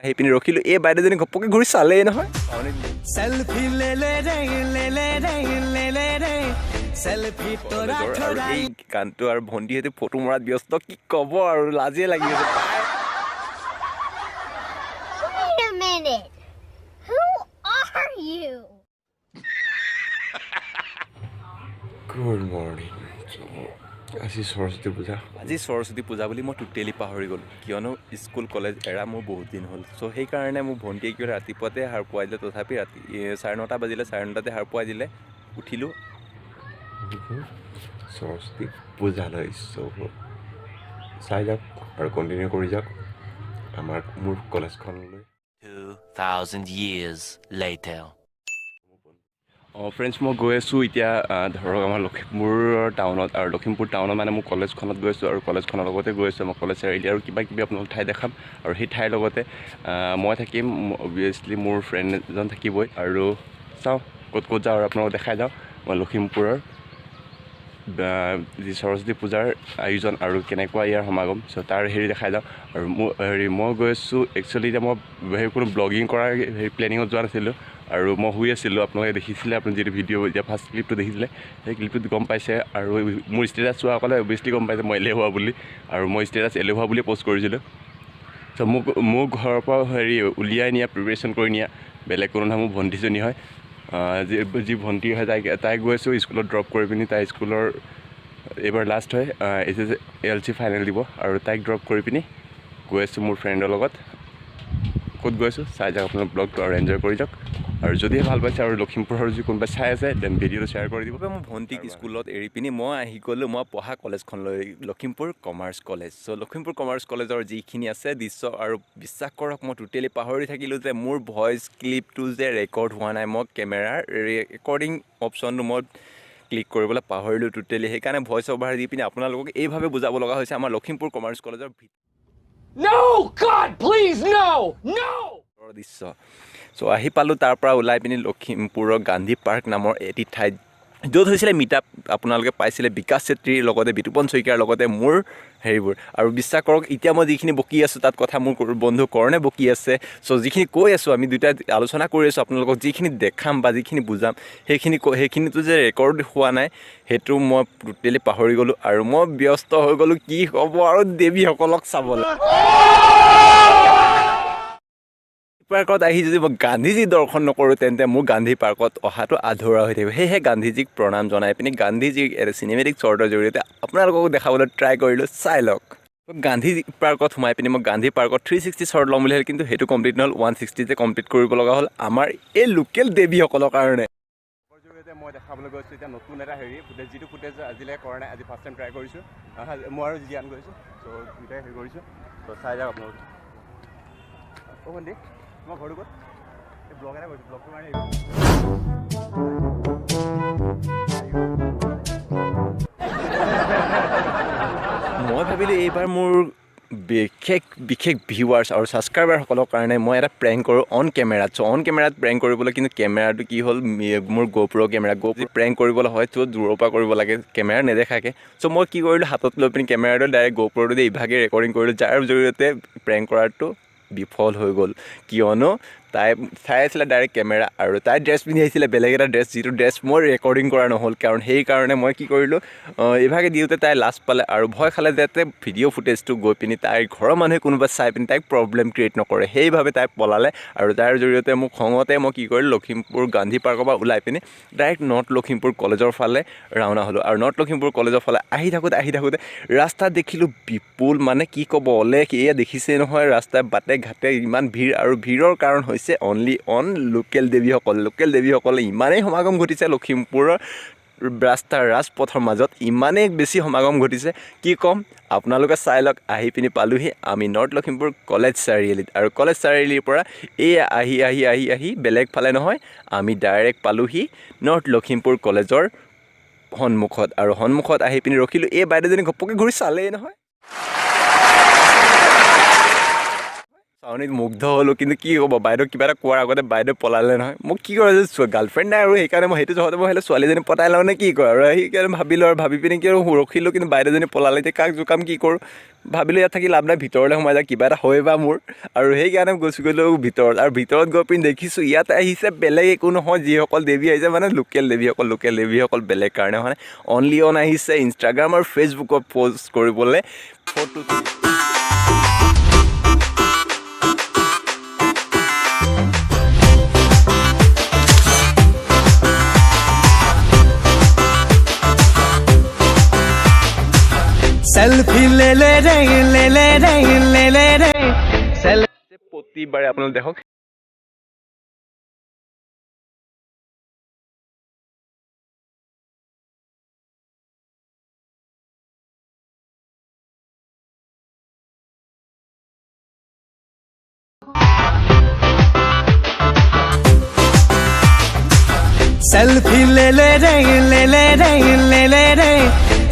আহি পিনি ৰখিলোঁ এই বাইদেউজনী ঘপকৈ ঘূৰি চালেই নহয় সেলফি লে লে ৰে লে লে ৰে লে লে ৰে সেলফি তোৰা আৰু এই গানটো আৰু ভণ্টিহঁতে ফটো মৰাত ব্যস্ত কি ক'ব আৰু লাজে লাগি আছে Wait a minute. Who are you? Good morning. আজি সৰস্বতী পূজা আজি সৰস্বতী পূজা বুলি মই টোটেলি পাহৰি গ'লোঁ কিয়নো স্কুল কলেজ এৰা মোৰ বহুত দিন হ'ল চ' সেইকাৰণে মোৰ ভণ্টিয়ে কি হ'লে ৰাতিপুৱাতে সাৰ পুৱাই দিলে তথাপি ৰাতি 9:30 বাজিলে 9:30তে সাৰ পুৱাই দিলে উঠিলোঁ সৰস্বতী পূজালৈ চব চাই যাওক আৰু কণ্টিনিউ কৰি যাওক মোৰ কলেজখনলৈ 2000 years later ফ্ৰেণ্ডছ মই গৈ আছোঁ এতিয়া ধৰক আমাৰ লখিমপুৰ টাউনত আৰু লখিমপুৰ টাউনত মানে মোৰ কলেজখনত গৈ আছোঁ আৰু কলেজখনৰ লগতে গৈ আছোঁ মই কলেজ চাৰিআলি আৰু কিবা কিবি আপোনালোক ঠাই দেখাম আৰু সেই ঠাইৰ লগতে মই থাকিম অবভিয়াছলি মোৰ ফ্ৰেণ্ড এজন থাকিবই আৰু চাওঁ ক'ত ক'ত যাওঁ আৰু আপোনালোকক দেখাই যাওঁ মই লখিমপুৰৰ যি সৰস্বতী পূজাৰ আয়োজন আৰু কেনেকুৱা ইয়াৰ সমাগম চ' তাৰ দেখাই যাওঁ আৰু মই গৈ আছোঁ একচুৱেলি এতিয়া মই কোনো ব্লগিং কৰাৰ প্লেনিঙত যোৱা নাছিলোঁ আৰু মই শুই আছিলোঁ আপোনালোকে দেখিছিলে আপুনি যিটো ভিডিঅ' এতিয়া ফাৰ্ষ্ট ক্লিপটো দেখিছিলে সেই ক্লিপটোত গম পাইছে আৰু মোৰ ষ্টেটাছ চোৱাসকলে অভিয়াছলি গম পাইছে মই এলেহুৱা বুলি আৰু মই ষ্টেটাছ এলেহুৱা বুলি পষ্ট কৰিছিলোঁ চ' মোক ঘৰৰ পৰা উলিয়াই নিয়া প্ৰিপেৰেশ্যন কৰি নিয়া বেলেগ কোনো নহয় মোৰ ভণ্টিজনী হয় যি ভণ্টি হয় তাইক গৈ আছোঁ স্কুলত ড্ৰপ কৰি পিনি তাই স্কুলৰ এইবাৰ লাষ্ট হয় LC ফাইনেল দিব আৰু তাইক ড্ৰপ কৰি পিনি গৈ আছোঁ মোৰ ফ্ৰেণ্ডৰ লগত ক'ত গৈ আছোঁ চাই যাওক আপোনাৰ ব্লগটো আৰু এনজয় কৰি যাওক আৰু যদিহে ভাল পাইছে আৰু লখিমপুৰৰ যদি কোনোবাই চাই আছে দেন ভিডিঅ'টো শ্বেয়াৰ কৰি দিব মই ভণ্টিক স্কুলত এৰি পিনি মই আহি গ'লোঁ মই পঢ়া কলেজখনলৈ লখিমপুৰ কমাৰ্চ কলেজ চ' লখিমপুৰ কমাৰ্চ কলেজৰ যিখিনি আছে দৃশ্য আৰু বিশ্বাস কৰক মই টোটেলি পাহৰি থাকিলোঁ যে মোৰ ভইচ ক্লিপটো যে ৰেকৰ্ড হোৱা নাই মই কেমেৰাৰ ৰেকৰ্ডিং অপশ্যনটো মই ক্লিক কৰিবলৈ পাহৰিলোঁ টোটেলি সেইকাৰণে ভইচ অভাৰ দি পিনি আপোনালোকক এইভাৱে বুজাব লগা হৈছে আমাৰ লখিমপুৰ কমাৰ্চ কলেজৰ No, God, please, no, no. দৃশ্য চ' আহি পালোঁ তাৰ পৰা ওলাই পিনি লখিমপুৰৰ গান্ধী পাৰ্ক নামৰ এটি ঠাইত য'ত হৈছিলে মিটআপ আপোনালোকে পাইছিলে বিকাশ চেত্ৰীৰ লগতে বিতুপন শইকীয়াৰ লগতে মোৰ হেৰিবোৰ আৰু বিশ্বাস কৰক এতিয়া মই যিখিনি বকি আছোঁ তাত কথা মোৰ বন্ধু কৰণে বকি আছে চ' যিখিনি কৈ আছোঁ আমি দুয়োটাই আলোচনা কৰি আছোঁ আপোনালোকক যিখিনি দেখাম বা যিখিনি বুজাম সেইখিনিতো যে ৰেকৰ্ড হোৱা নাই সেইটো মই টোটেলি পাহৰি গ'লোঁ আৰু মই ব্যস্ত হৈ গ'লোঁ কি হ'ব আৰু দেৱীসকলক চাবলৈ পাৰ্কত আহি যদি মই গান্ধীজী দৰ্শন নকৰোঁ তেন্তে মোৰ গান্ধী পাৰ্কত অহাটো আধৰুৱা হৈ থাকিব সেয়েহে গান্ধীজীক প্ৰণাম জনাই পিনি গান্ধীজীক এটা চিনেমেটিক শ্বৰ্টৰ জৰিয়তে আপোনালোকক দেখাবলৈ ট্ৰাই কৰিলোঁ চাই লওক গান্ধী পাৰ্কত সোমাই পিনি মই গান্ধী পাৰ্কত 360 শ্বৰ্ট ল'ম বুলি কিন্তু সেইটো কমপ্লিট নহ'ল 160 কমপ্লিট কৰিব লগা হ'ল আমাৰ এই লোকেল দেৱীসকলৰ কাৰণে জৰিয়তে মই দেখাবলৈ গৈছোঁ এতিয়া নতুন এটা ফুটেজ যিটো ফুটেজ আজিলৈ কৰা নাই আজি ফাৰ্ষ্ট টাইম ট্ৰাই কৰিছোঁ মই আৰু জ্ঞান কৰিছোঁ চ' দুটাই কৰিছোঁ চ' চাই যাওক আপোনালোকে ভণ্টি মই ঘৰটো ক'ত এই ব্লগ এটা কৰিছোঁ ব্লগটো মানে মই ভাবিলোঁ এইবাৰ মোৰ বিশেষ ভিউৱাৰ্ছ আৰু ছাবস্ক্ৰাইবাৰসকলৰ কাৰণে মই এটা প্ৰেংক কৰোঁ অন কেমেৰাত চ' অন কেমেৰাত প্ৰেংক কৰিবলৈ কিন্তু কেমেৰাটো কি হ'ল মোৰ GoPro কেমেৰা প্ৰেংক কৰিবলৈ হয় ত' দূৰৰ পৰা কৰিব লাগে কেমেৰা নেদেখাকৈ চ' মই কি কৰিলোঁ হাতত লৈ পিনি কেমেৰাটো ডাইৰেক্ট GoProটো দি ইভাগে ৰেকৰ্ডিং কৰিলোঁ যাৰ জৰিয়তে প্ৰেংক কৰাটো বিফল হৈ গ'ল কিয়নো তাই চাই আছিলে ডাইৰেক্ট কেমেৰা আৰু তাই ড্ৰেছ পিন্ধি আহিছিলে বেলেগ এটা ড্ৰেছ যিটো ড্ৰেছ মই ৰেকৰ্ডিং কৰা নহ'ল কাৰণ সেইকাৰণে মই কি কৰিলোঁ ইভাগে দিওঁতে তাই লাজ পালে আৰু ভয় খালে যাতে ভিডিঅ' ফুটেজটো গৈ পিনি তাইৰ ঘৰৰ মানুহে কোনোবা চাই পিনি তাইক প্ৰব্লেম ক্ৰিয়েট নকৰে সেইভাৱে তাই পলালে আৰু তাৰ জৰিয়তে মোক খঙতে মই কি কৰিলোঁ লখিমপুৰ গান্ধী পাৰ্কৰ পৰা ওলাই পিনি ডাইৰেক্ট নৰ্থ লখিমপুৰ কলেজৰ ফালে ৰাওনা হ'লোঁ আৰু নৰ্থ লখিমপুৰ কলেজৰ ফালে আহি থাকোঁতে ৰাস্তাত দেখিলোঁ বিপুল মানে কি ক'ব অলেখ এয়া দেখিছেই নহয় ৰাস্তাই বাটে ঘাটে ইমান ভিৰ আৰু ভিৰৰ কাৰণ হৈছে অনলি অন লোকেল দেৱীসকলে ইমানেই সমাগম ঘটিছে লখিমপুৰৰ ৰাজপথৰ মাজত ইমানেই বেছি সমাগম ঘটিছে কি ক'ম আপোনালোকে চাই লওক আহি পিনি পালোঁহি আমি নৰ্থ লখিমপুৰ কলেজ চাৰিআলিত আৰু কলেজ চাৰিআলিৰ পৰা এই আহি বেলেগ ফালে নহয় আমি ডাইৰেক্ট পালোঁহি নৰ্থ লখিমপুৰ কলেজৰ সন্মুখত আৰু সন্মুখত আহি পিনি ৰখিলোঁ এই বাইদেউজনী ঘপকৈ ঘূৰি চালেই নহয় চাউনিত মুগ্ধ হ'লোঁ কিন্তু কি হ'ব বাইদেউ কিবা এটা কোৱাৰ আগতে বাইদেউ পলালে নহয় মোক কি কৰে যে গাৰ্লফ্ৰেণ্ড নাই আৰু সেইকাৰণে মই সেইটো জহতে মই হ'লে ছোৱালীজনী পতাই লওঁ নে কি কয় আৰু সেইকাৰণে ভাবিলোঁ আৰু ভাবি পিনে কি আৰু ৰখিলোঁ কিন্তু বাইদেউজনী পলালে এতিয়া কাক জোকাম কি কৰোঁ ভাবিলোঁ ইয়াত থাকি লাভ নাই ভিতৰলৈ সোমাই যায় কিবা এটা হয় বা মোৰ আৰু সেইকাৰণে গুচি গ'লোঁ ভিতৰত আৰু ভিতৰত গৈ পিনি দেখিছোঁ ইয়াত আহিছে বেলেগ একো নহয় যিসকল দেৱী আহিছে মানে লোকেল দেৱীসকল বেলেগ কাৰণে মানে অনলি অন আহিছে ইনষ্টাগ্ৰাম আৰু ফেচবুকত প'ষ্ট কৰিবলৈ ফটো सेल्फी ले ले रे ले ले रे ले ले रे প্ৰতিবাৰে আপোনালোকে দেখক सेल्फी ले ले रे ले ले रे ले ले रे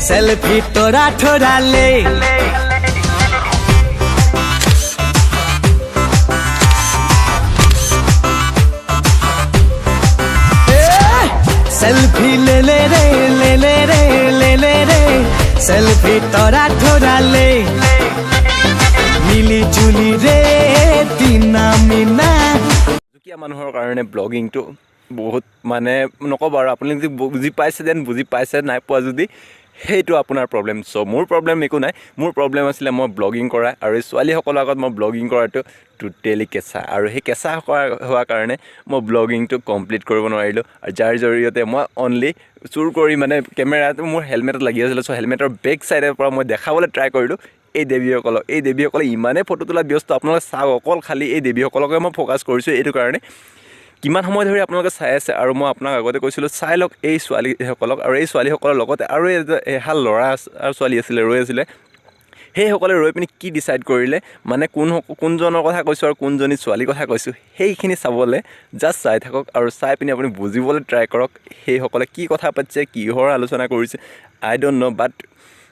सेल्फी तोरा थोड़ा ले सेल्फी ले ले रे ले ले रे ले ले रे सेल्फी तोरा थोड़ा ले मिली जुली रे तीना मीना দুখীয়া মানুহৰ কাৰণে ব্লগিংটো বহুত মানে নক'ব আৰু আপুনি যদি বুজি পাইছে যেন বুজি পাইছে নাই পোৱা যদি সেইটো আপোনাৰ প্ৰব্লেম চ' মোৰ প্ৰব্লেম একো নাই মোৰ প্ৰব্লেম আছিলে মই ব্লগিং কৰা আৰু এই ছোৱালীসকলৰ আগত মই ব্লগিং কৰাটো টোটেলি কেঁচা আৰু সেই কেঁচা হোৱাৰ কাৰণে মই ব্লগিংটো কমপ্লিট কৰিব নোৱাৰিলোঁ আৰু যাৰ জৰিয়তে মই অনলি চুৰ কৰি মানে কেমেৰাটো মোৰ হেলমেটত লাগি আছিলে চ' হেলমেটৰ বেক ছাইডৰ পৰা মই দেখাবলৈ ট্ৰাই কৰিলোঁ এই দেৱীসকলে ইমানেই ফটো তোলাত ব্যস্ত আপোনালোকে চাওক অকল খালি এই দেৱীসকলকে মই ফ'কাছ কৰিছোঁ এইটো কাৰণে কিমান সময় ধৰি আপোনালোকে চাই আছে আৰু মই আপোনাক আগতে কৈছিলোঁ চাই লওক এই ছোৱালীসকলক আৰু এই ছোৱালীসকলৰ লগতে আৰু এহাল ল'ৰা আৰু ছোৱালী ৰৈ আছিলে সেইসকলে ৰৈ পিনি কি ডিচাইড কৰিলে মানে কোনজনৰ কথা কৈছোঁ আৰু কোনজনী ছোৱালীৰ কথা কৈছোঁ সেইখিনি চাবলৈ জাষ্ট চাই থাকক আৰু চাই পিনি আপুনি বুজিবলৈ ট্ৰাই কৰক সেইসকলে কি কথা পাতিছে কিহৰ আলোচনা কৰিছে আই ডোণ্ট ন' বাট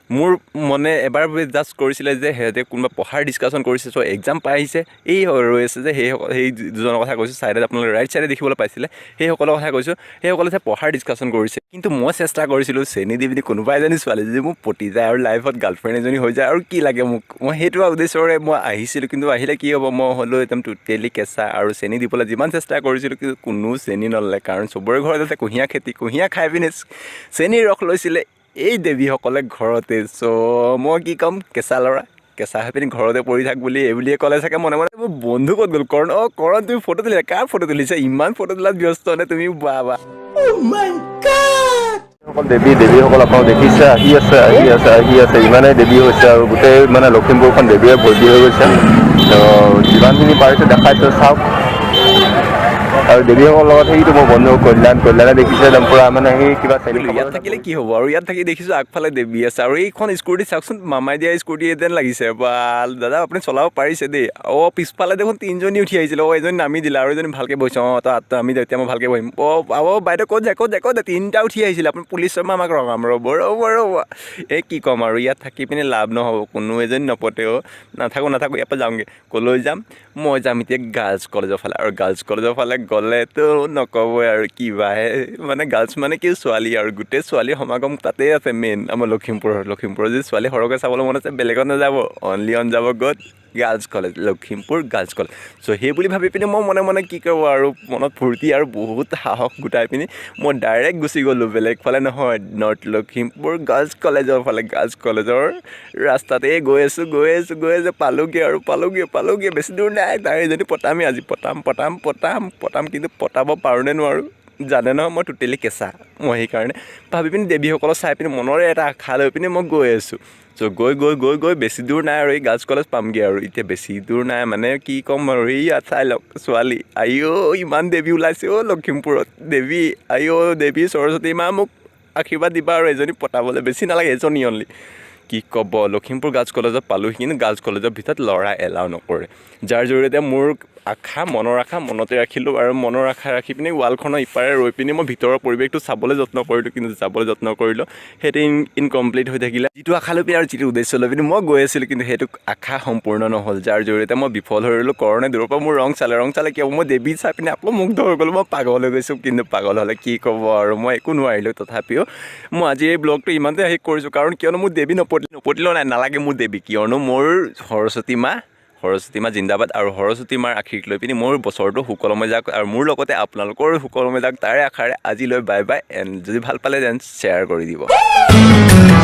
মোৰ মনে এবাৰ জাষ্ট কৰিছিলে যে সিহঁতে কোনোবা পঢ়াৰ ডিছকাশ্যন কৰিছে চ' এক্সাম পাই আহিছে এই ৰৈ আছে যে সেই দুজনৰ কথা কৈছোঁ ছাইডত আপোনালোকে ৰাইট ছাইডে দেখিবলৈ পাইছিলে সেইসকলৰ কথা কৈছোঁ সেইসকলে যে পঢ়াৰ ডিছকাশ্যন কৰিছে কিন্তু মই চেষ্টা কৰিছিলোঁ চেনি দি পিনি কোনোবা এজনী ছোৱালী যদি মোক পতি যায় আৰু লাইফত গাৰ্লফ্ৰেণ্ড এজনী হৈ যায় আৰু কি লাগে মোক মই সেইটো উদ্দেশ্যৰে মই আহিছিলোঁ কিন্তু আহিলে কি হ'ব মই হ'লেও একদম টোটেলি কেঁচা আৰু চেনি দিবলৈ যিমান চেষ্টা কৰিছিলোঁ কিন্তু কোনো চেনি নললে কাৰণ চবৰে ঘৰত আছে কুঁহিয়াৰ খেতি কুঁহিয়াৰ খাই পিনে চেনিৰ ৰস লৈছিলে এই দেৱীসকলে ঘৰতে চ' মই কি ক'ম কেঁচা ল'ৰা কেঁচা হৈ পিনি ঘৰতে পৰি থাক বুলি এইবুলিয়ে ক'লে চাগে মনে মনে মোৰ বন্ধু ক'ত গ'ল কৰণ তুমি ফটো তুলিছা কাৰ ফটো তুলিছা ইমান ফটো তোলাত ব্যস্ত নে তুমি বাবা দেৱীসকল আপোনালোক দেখিছে আহি আছে ইমানেই দেৱী হৈছে আৰু গোটেই মানে লখিমপুৰখন দেৱীয়ে ভৰ্তি হৈ গৈছে যিমানখিনি পাৰিছে দেখাইছে চাওক আৰু দেৱীসকলৰ লগত সেইটো মোৰ বন্ধু কল্যাণে দেখিছে একদম পূৰা মানে সেই কিবা ইয়াত থাকিলে কি হ'ব আৰু ইয়াত থাকি দেখিছোঁ আগফালে দেৱী আছে আৰু এইখন স্কুটি চাওকচোন মামাই দিয়া স্কুটি যেন লাগিছে বা দাদা আপুনি চলাব পাৰিছে দেই পিছফালে দেখোন তিনিজনী উঠি আহিছিলে এজনী নামি দিলে আৰু এজনী ভালকৈ বহিছোঁ তই আমি এতিয়া মই ভালকৈ বহিম বাইদেউ ক'ত যায় তিনিটা উঠি আহিছিলে আপুনি পুলিচৰ মামাক ৰঙাম ৰ'ব এই কি ক'ম আৰু ইয়াত থাকি পিনে লাভ নহ'ব কোনো এজনী নপতেও নাথাকোঁ ইয়াৰ পৰা যামগৈ ক'লৈ যাম মই যাম এতিয়া গাৰ্লছ কলেজৰ ফালে আৰু গাৰ্লছ কলেজৰ ফালে গ'লেতো নক'বই আৰু কিবাহে মানে গাৰ্লছ মানে কি ছোৱালী আৰু গোটেই ছোৱালীৰ সমাগম তাতেই আছে মেইন আমাৰ লখিমপুৰৰ যদি ছোৱালী সৰহকৈ চাবলৈ মন আছে বেলেগত নাযাব অনলি অন যাব girls college Lakhimpur girls college চ' সেই বুলি ভাবি পিনি মই মনে কি কৰোঁ আৰু মনত ফূৰ্তি আৰু বহুত সাহস গোটাই পিনি মই ডাইৰেক্ট গুচি গ'লোঁ বেলেগ ফালে নহয় নৰ্থ লখিমপুৰ গাৰ্লছ কলেজৰ ফালে গাৰ্লছ কলেজৰ ৰাস্তাতে গৈ আছোঁ পালোগৈ বেছি দূৰ নাই তাই যদি পতামেই আজি পতাম কিন্তু পতাব পাৰোঁ নে নোৱাৰোঁ জানে নহয় মই টোটেলি কেঁচা মই সেইকাৰণে ভাবি পিনি দেৱীসকলক চাই পিনি মনৰে এটা আশা লৈ পিনি মই গৈ আছোঁ চ' গৈ বেছি দূৰ নাই আৰু এই গাৰ্লছ কলেজ পামগৈ আৰু এতিয়া বেছি দূৰ নাই মানে কি ক'ম আৰু এই চাই লওক ছোৱালী ইমান দেৱী ওলাইছে লখিমপুৰত দেৱী দেৱী সৰস্বতী মা মোক আশীৰ্বাদ দিবা আৰু এজনী পতাবলৈ বেছি নালাগে এজনী অনলি কি ক'ব লখিমপুৰ গাৰ্লছ কলেজত পালোঁহি কিন্তু গাৰ্লছ কলেজৰ ভিতৰত ল'ৰা এলাও নকৰে যাৰ জৰিয়তে মোৰ আশা মনৰ আশা মনতে ৰাখিলোঁ আৰু মনৰ আশা ৰাখি পিনি ৱালখনৰ ইপাৰে ৰৈ পিনি মই ভিতৰৰ পৰিৱেশটো চাবলৈ যত্ন কৰিলোঁ কিন্তু যাবলৈ যত্ন কৰিলোঁ সেইটো ইনকমপ্লিট হৈ থাকিলে যিটো আশা লৈ পিনি আৰু যিটো উদ্দেশ্য লৈ পিনি মই গৈ আছিলোঁ কিন্তু সেইটো আশা সম্পূৰ্ণ নহ'ল যাৰ জৰিয়তে মই বিফল হৈ ৰ'লোঁ কৰণে দূৰৰ পৰা মোৰ ৰং চালে কিয় মই দেৱী চাই পিনি আকৌ মুগ্ধ হৈ গ'লোঁ মই পাগল হৈ গৈছোঁ কিন্তু পাগল হ'লে কি ক'ব আৰু মই একো নোৱাৰিলোঁ তথাপিও মই আজি এই ব্লগটো ইমানতে শেষ কৰিছোঁ কাৰণ কিয়নো মোৰ দেৱী নপতিলেও নালাগে মোৰ দেৱী কিয়নো মোৰ সৰস্বতী মা জিন্দাবাদ আৰু সৰস্বতী মাৰ আশীৰ্বাদ লৈ পিনি মোৰ বছৰটো সুকলমে যাওক আৰু মোৰ লগতে আপোনালোকৰ সুকলমে যাওক তাৰে আশাৰে আজিলৈ বাই বাই এণ্ড যদি ভাল পালে দেন শ্বেয়াৰ কৰি দিব